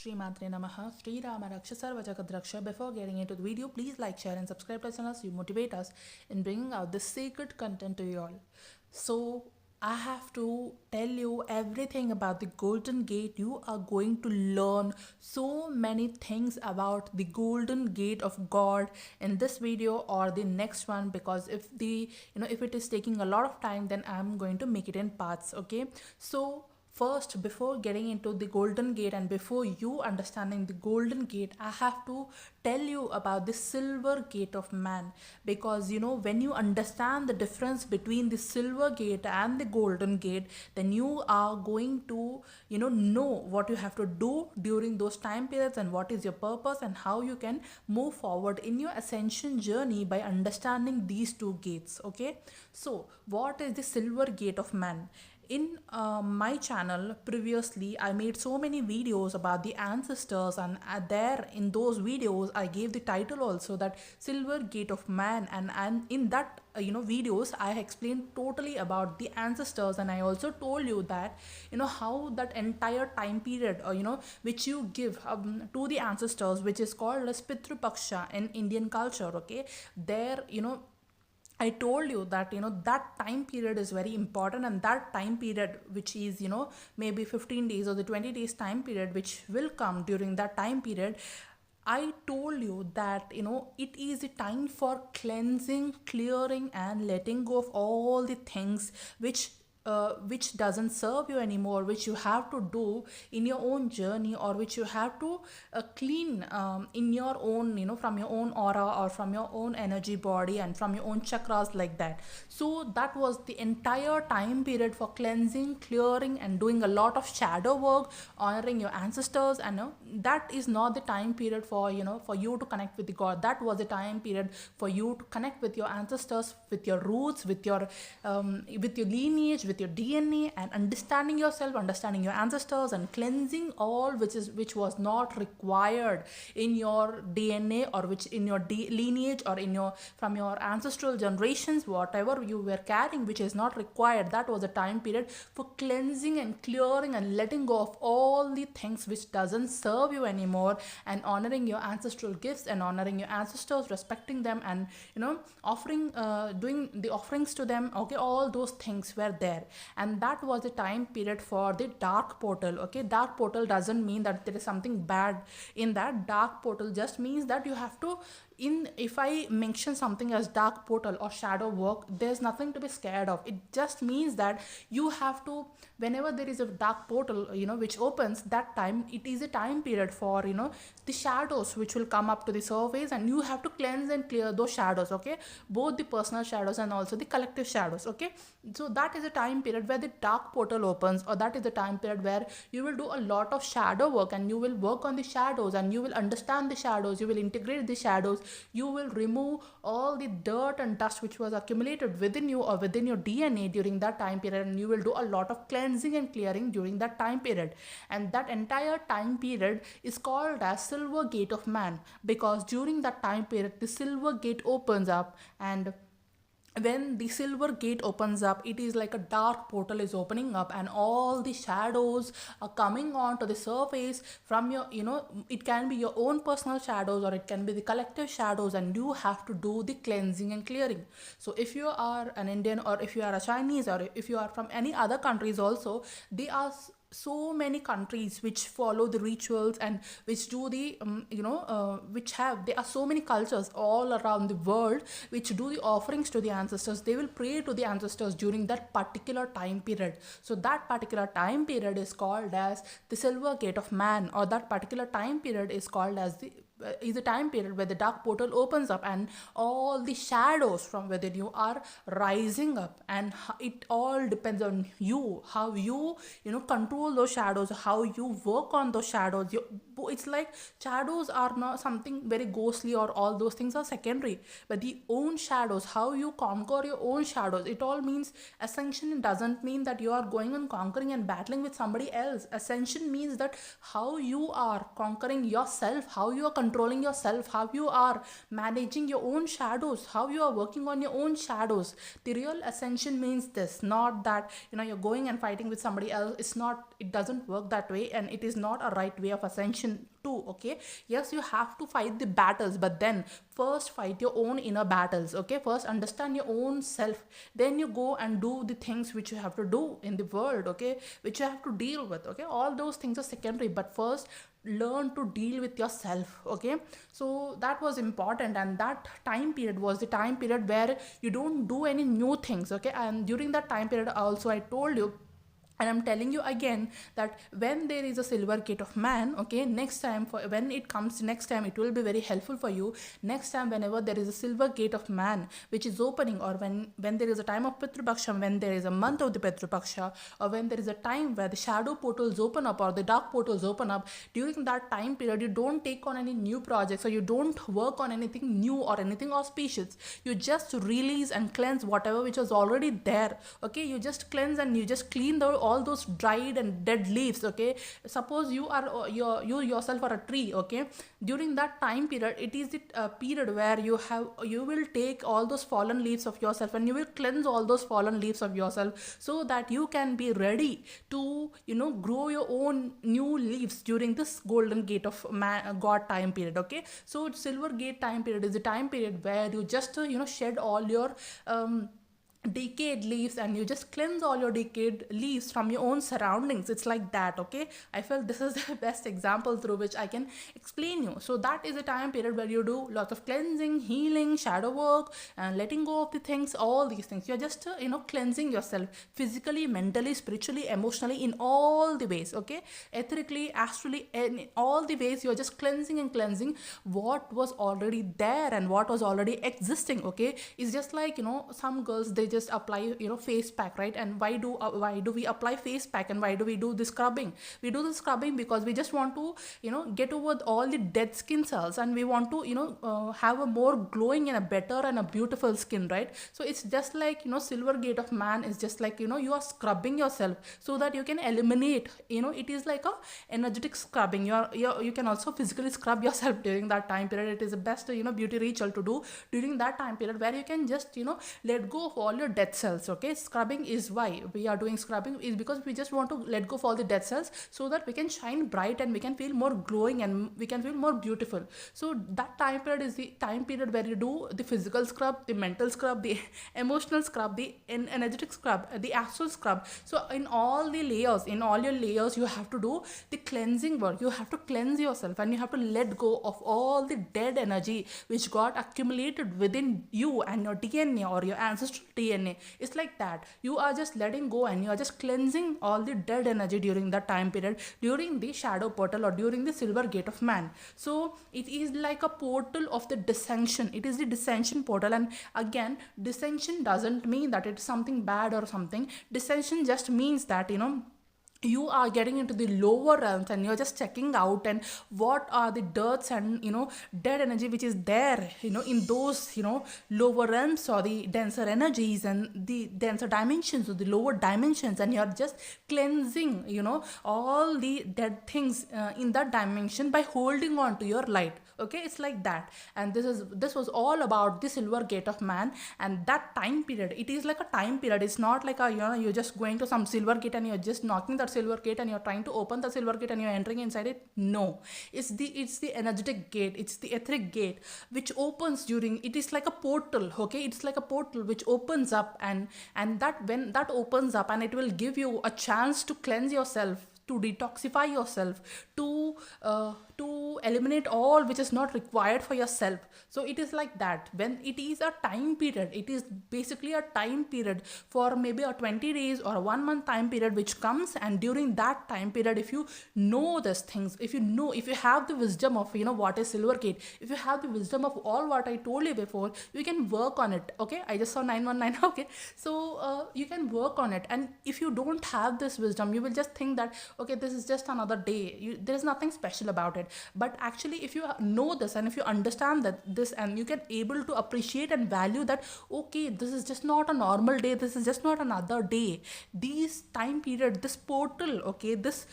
Shri Matre Namaha, Sri Rama Raksha Sarva Jagat Raksha. Before getting into the video, please like, share, and subscribe to the channel so you motivate us in bringing out this sacred content to you all. So, I have to tell you everything about the Golden Gate. You are going to learn so many things about the Golden Gate of God in this video or the next one, because if it is taking a lot of time, then I'm going to make it in parts. Okay, so first, before getting into the Golden Gate and before you understanding the Golden Gate, I have to tell you about the Silver Gate of Man, because when you understand the difference between the Silver Gate and the Golden Gate, then you are going to know what you have to do during those time periods and what is your purpose and how you can move forward in your ascension journey by understanding these two gates. Okay, so what is the Silver Gate of Man? In my channel previously, I made so many videos about the ancestors, and there in those videos I gave the title also, that Silver Gate of Man, and in that videos I explained totally about the ancestors, and I also told you that how that entire time period which you give to the ancestors, which is called as Pitru Paksha in Indian culture. Okay, there I told you that that time period is very important, and that time period, which is maybe 15 days or the 20 days time period which will come during that time period, I told you that it is a time for cleansing, clearing, and letting go of all the things which doesn't serve you anymore, which you have to do in your own journey, or which you have to clean in your own from your own aura or from your own energy body and from your own chakras, like that. So that was the entire time period for cleansing, clearing, and doing a lot of shadow work, honoring your ancestors. And that is not the time period for for you to connect with the God. That was the time period for you to connect with your ancestors, with your roots, with your lineage, with your DNA, and understanding yourself, understanding your ancestors, and cleansing all which was not required in your DNA, or which in your lineage, or in your from your ancestral generations, whatever you were carrying which is not required. That was a time period for cleansing and clearing and letting go of all the things which doesn't serve you anymore, and honoring your ancestral gifts and honoring your ancestors, respecting them, and offering doing the offerings to them. Okay, all those things were there. And that was the time period for the dark portal. Okay, dark portal doesn't mean that there is something bad in that. Dark portal just means that you have to, if I mention something as dark portal or shadow work, there's nothing to be scared of. It just means that you have to, whenever there is a dark portal which opens, that time it is a time period for the shadows which will come up to the surface, and you have to cleanse and clear those shadows. Okay, both the personal shadows and also the collective shadows. Okay, so that is a time period where the dark portal opens, or that is the time period where you will do a lot of shadow work, and you will work on the shadows, and you will understand the shadows, you will integrate the shadows, you will remove all the dirt and dust which was accumulated within you or within your DNA during that time period, and you will do a lot of cleansing and clearing during that time period. And that entire time period is called as Silver Gate of Man, because during that time period the Silver Gate opens up, and when the Silver Gate opens up, it is like a dark portal is opening up, and all the shadows are coming on to the surface from your it can be your own personal shadows, or it can be the collective shadows, and you have to do the cleansing and clearing. So if you are an Indian, or if you are a Chinese, or if you are from any other countries also, they are so many countries which follow the rituals and which do the there are so many cultures all around the world which do the offerings to the ancestors. They will pray to the ancestors during that particular time period. So that particular time period is called as the Silver Gate of Man, or that particular time period is called as is a time period where the dark portal opens up, and all the shadows from within you are rising up. And it all depends on you, how you control those shadows, how you work on those shadows. It's like shadows are not something very ghostly, or all those things are secondary, but the own shadows, how you conquer your own shadows. It all means ascension. It doesn't mean that you are going and conquering and battling with somebody else. Ascension means that how you are conquering yourself, how you are controlling yourself, how you are managing your own shadows, how you are working on your own shadows. The real ascension means this, not that you're going and fighting with somebody else. It doesn't work that way, and it is not a right way of ascension. dimension too. Okay, yes, you have to fight the battles, but then first fight your own inner battles. Okay, first understand your own self, then you go and do the things which you have to do in the world, okay, which you have to deal with. Okay, all those things are secondary, but first learn to deal with yourself. Okay, so that was important, and that time period was the time period where you don't do any new things. Okay, and during that time period also, I told you, and I'm telling you again, that when there is a silver gate of man, okay, next time, for when it comes next time, it will be very helpful for you. Next time, whenever there is a silver gate of man which is opening, or when there is a time of Pitrupaksha, when there is a month of the Pitrupaksha, or when there is a time where the shadow portals open up or the dark portals open up, during that time period you don't take on any new projects, or you don't work on anything new or anything auspicious. You just release and cleanse whatever which was already there. Okay, you just cleanse and you just clean all those dried and dead leaves. Okay, suppose you are you yourself are a tree. Okay, during that time period, it is the period where you will take all those fallen leaves of yourself, and you will cleanse all those fallen leaves of yourself, so that you can be ready to grow your own new leaves during this golden gate of god time period. Okay, so silver gate time period is the time period where you just shed all your decayed leaves, and you just cleanse all your decayed leaves from your own surroundings. It's like that. Okay, I felt this is the best example through which I can explain you. So that is a time period where you do lots of cleansing, healing, shadow work, and letting go of the things, all these things. You're just cleansing yourself physically, mentally, spiritually, emotionally, in all the ways. Okay, ethically, astrally, in all the ways, you're just cleansing and cleansing what was already there and what was already existing. Okay, it's just like some girls, they just apply face pack, right? And why do we apply face pack, and why do we do the scrubbing? We do the scrubbing because we just want to get over all the dead skin cells, and we want to have a more glowing and a better and a beautiful skin, right? So it's just like silver gate of man is just like you are scrubbing yourself so that you can eliminate, it is like a energetic scrubbing. You can also physically scrub yourself during that time period. It is the best beauty ritual to do during that time period, where you can just let go of all your dead cells. Okay, scrubbing is why we are doing scrubbing, is because we just want to let go of all the dead cells, so that we can shine bright and we can feel more glowing and we can feel more beautiful. So that time period is the time period where you do the physical scrub, the mental scrub, the emotional scrub, the energetic scrub, the astral scrub. So in all your layers, you have to do the cleansing work. You have to cleanse yourself, and you have to let go of all the dead energy which got accumulated within you and your DNA or your ancestral DNA. It's like that. You are just letting go, and you are just cleansing all the dead energy during that time period, during the shadow portal or during the silver gate of man. So it is like a portal of the dissension. It is the dissension portal. And again, dissension doesn't mean that it's something bad or something. Dissension just means that you are getting into the lower realms, and you're just checking out and what are the dirts and dead energy which is there in those lower realms, or the denser energies and the denser dimensions, or the lower dimensions, and you're just cleansing all the dead things in that dimension by holding on to your light. Okay, it's like that. And this was all about the silver gate of man. And that time period, it is like a time period. It's not like you're just going to some silver gate and you're just knocking that silver gate and you're trying to open the silver gate and you're entering inside it. No, it's the energetic gate, it's the etheric gate which opens during, it is like a portal. Okay, it's like a portal which opens up, and that when that opens up, and it will give you a chance to cleanse yourself, to detoxify yourself, to eliminate all which is not required for yourself. So it is like that. When it is a time period, it is basically a time period for maybe a 20 days or a 1 month time period which comes. And during that time period, if you know these things, if you have the wisdom of what is silver gate, if you have the wisdom of all what I told you before, you can work on it. Okay, I just saw 919. Okay, so you can work on it. And if you don't have this wisdom, you will just think that okay, this is just another day, there is nothing special about it. But actually, if you know this, and if you understand that this, and you can able to appreciate and value that, okay, this is just not a normal day, this is just not another day, these time period, this portal, okay, this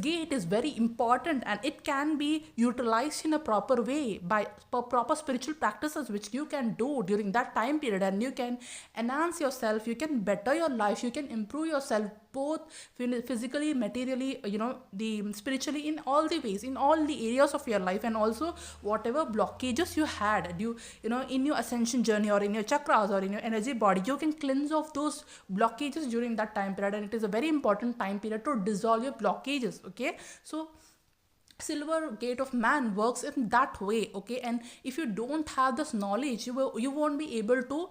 gate is very important, and it can be utilized in a proper way by proper spiritual practices which you can do during that time period. And you can enhance yourself, you can better your life, you can improve yourself both physically, materially, the spiritually, in all the ways, in all the areas of your life. And also whatever blockages you had, in your ascension journey, or in your chakras, or in your energy body, you can cleanse off those blockages during that time period. And it is a very important time period to dissolve your blockages. Okay, so silver gate of man works in that way. Okay, and if you don't have this knowledge, you won't be able to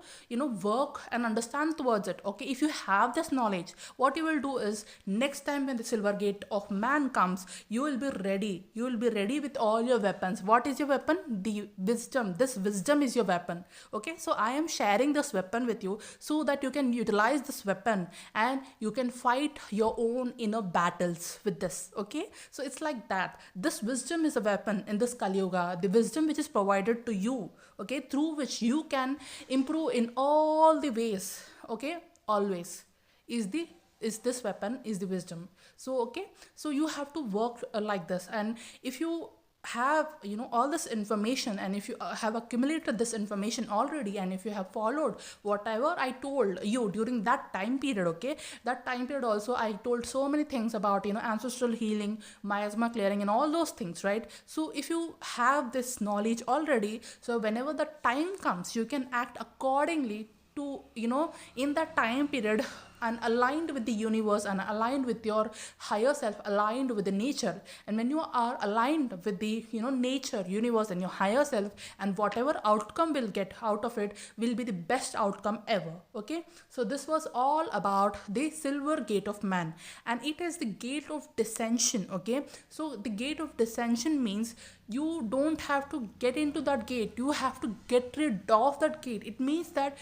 work and understand towards it. Okay, if you have this knowledge, what you will do is, next time when the silver gate of man comes, you will be ready with all your weapons. What is your weapon? The wisdom. This wisdom is your weapon. Okay, so I am sharing this weapon with you so that you can utilize this weapon and you can fight your own inner battles with this. Okay, so it's like that. This wisdom is a weapon in this Kali Yuga, the wisdom which is provided to you, okay, through which you can improve in all the ways. Okay, always is this weapon is the wisdom. So okay, so you have to work like this. And if you have all this information, and if you have accumulated this information already, and if you have followed whatever I told you during that time period, okay, that time period also I told so many things about ancestral healing, miasma clearing, and all those things, right? So if you have this knowledge already, so whenever the time comes, you can act accordingly to in that time period, and aligned with the universe, and aligned with your higher self, aligned with the nature. And when you are aligned with the nature, universe, and your higher self, and whatever outcome will get out of it will be the best outcome ever. Okay, so this was all about the silver gate of man, and it is the gate of dissension. Okay, so the gate of dissension means you don't have to get into that gate, you have to get rid of that gate. It means that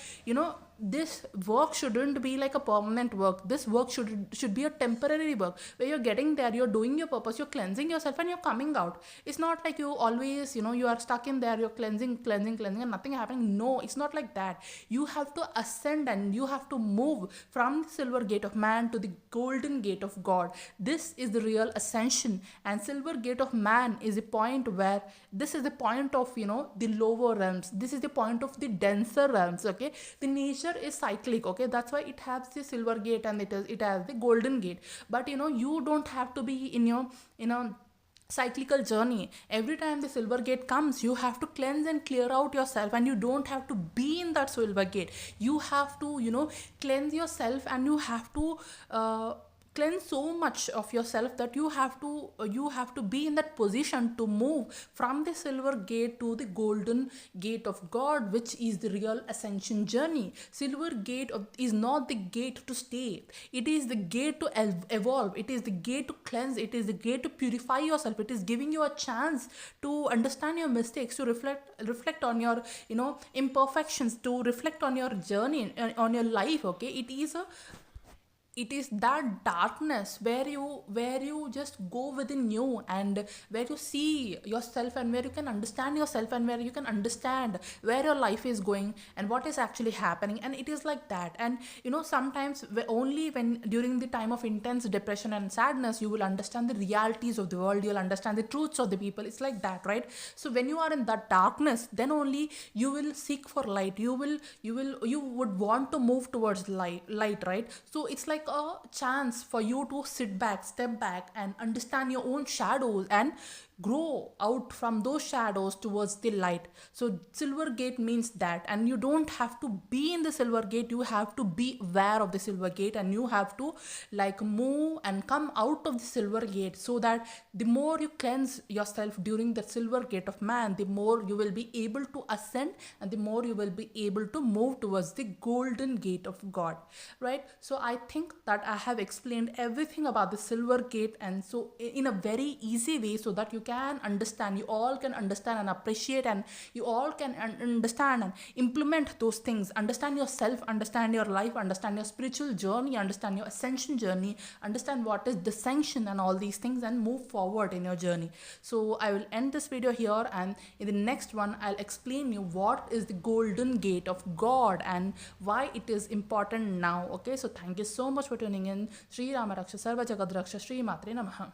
this work shouldn't be like a permanent work. This work should be a temporary work, where you're getting there, you're doing your purpose, you're cleansing yourself, and you're coming out. It's not like you always you are stuck in there, you're cleansing and nothing happening. No, it's not like that. You have to ascend, and you have to move from the silver gate of man to the golden gate of God. This is the real ascension. And silver gate of man is the point where, this is the point of the lower realms, this is the point of the denser realms. Okay, the nature is cyclic. Okay, that's why it has the silver gate, and it has the golden gate. But you don't have to be in your cyclical journey. Every time the silver gate comes, you have to cleanse and clear out yourself, and you don't have to be in that silver gate. You have to cleanse yourself, and you have to cleanse so much of yourself that you have to be in that position to move from the silver gate to the golden gate of God, which is the real ascension journey. Silver gate is not the gate to stay, it is the gate to evolve, it is the gate to cleanse, it is the gate to purify yourself. It is giving you a chance to understand your mistakes, to reflect on your imperfections, to reflect on your journey, on your life. Okay, it is that darkness where you just go within you, and where you see yourself, and where you can understand yourself, and where you can understand where your life is going and what is actually happening. And it is like that. And sometimes only when during the time of intense depression and sadness, you will understand the realities of the world, you'll understand the truths of the people. It's like that, right? So when you are in that darkness, then only you will seek for light, you would want to move towards light, right? So it's like a chance for you to step back and understand your own shadows, and grow out from those shadows towards the light. So silver gate means that. And you don't have to be in the silver gate, you have to be aware of the silver gate, and you have to move and come out of the silver gate, so that the more you cleanse yourself during the silver gate of man, the more you will be able to ascend, and the more you will be able to move towards the golden gate of God, right? So I think that I have explained everything about the silver gate, and so in a very easy way, so that you all can understand and appreciate, and you all can understand and implement those things. Understand yourself, understand your life, understand your spiritual journey, understand your ascension journey, understand what is dissension and all these things, and move forward in your journey. So I will end this video here, and in the next one I'll explain you what is the golden gate of God and why it is important now. Okay, so thank you so much for tuning in. Shri Rama Raksha Sarva Jagad Raksha, Shri Matre Namaha.